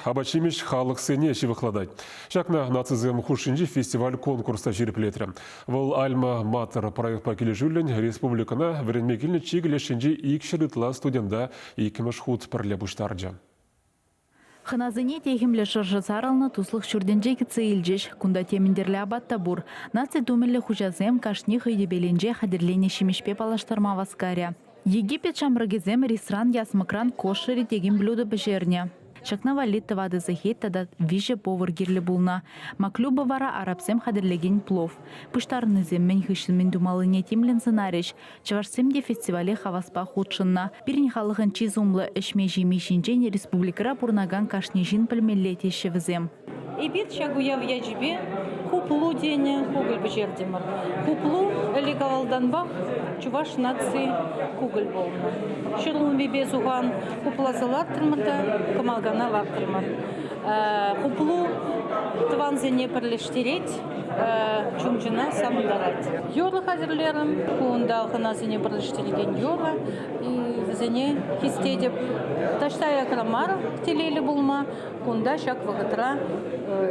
Абачимеш халық сене шивықладай. Шакна нацизм хушинжи фестиваль конкурста жиріплетірі. Вол Альма Матер проектпа келі жүлін республикана віренмекілні чигілі шинжи икшірітла студента икіміш худ пірлі бұштарджа. Ханазыне тегімлі шыржы сарылны туслық шүрденже кетсі илжеш, күнда теміндерлі абатта бұр. Наци думелі хужазем кашни хүйдебеленже хадерлене шимешпе палаштарма васкаря. Египет шамрагезем ресторан ясмакран кошери тегім блюдо бежерне. Шакна валит тавады захет тада виже повар гирлі булна. Маклюба вара арабсем хадерлеген плов. Пыштарны земмен хышынмен думалыне темлен сценариш. Чаварсемде фестивале хаваспа худшынна. Пирин халығын чизумлы эшме жеми шинжен республикара пурнаган кашнежин пілмеллете шевзем. Эбит шагуя в яджибе, хуплу дене, кугл бежердемар. Хуплу элегавалданбах, чуваш нации кугл болна. Шырлун безуган, хуплазалар тырмата, камалгана лактырмар. Хуплу тванзене перлештереть, чумчина самударать. Йорла хазерлерам, кунда ханазене перлештереген йорла, и взене хистедеп. Таштая крамара телели булма, кунда шак вагатра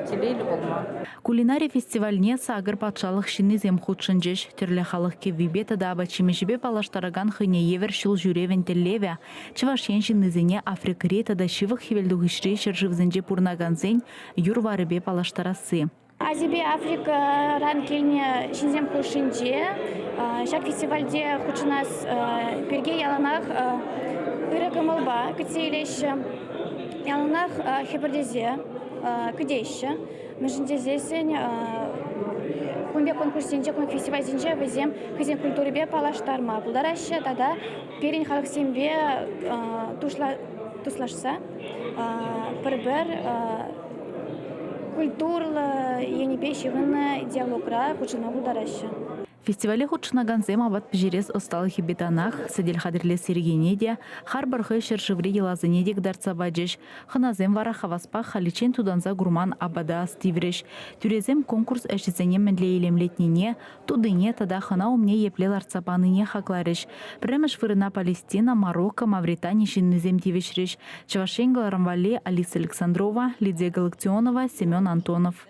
телели булма. Кулинарий фестивальне сагыр патшалық шыны зем худшынжеш. Түрлі халық кевибета да абачимешбе палаштараган хыне евер шыл жүревен теллеве. Чывашен шынызене Африкарета да шивық хевелдугышре шыржывзенже пурнаганзен юрварыбе палаштарасы. Азибе Африка ран келне шинзем хушинже. Шак фестивальде худшынас перге яланах ырыкымылба күтейлеші. Яланах хебірдезе күдейші. Межінде зесен кунбе конкурсенже, кунбе фестивальденже візем кызен культурыбе палаштарма. Бұлдарашы тада перен халық сембе туслашса. Бір культурлы енебе шығыны диалогра худшына бұлдарашы. Фестивале худшынаганзем абат пижерес осталых бетанах, садель хадерле сергенеде, харбархы шершеври елазынедек дарца баджеш, ханазем вара хаваспа халичен туданза гурман абада астивреш. Тюрезем конкурс эшізене менле елемлетнене, тудыне тада хана умне еплел арцапаныне хаклареш. Премеш вырына Палестина, Марокко, Мавритания шиннезем тивешреш. Чавашен Галарамвали, Алиса Александрова, Лидия Галактионова, Семен Антонов.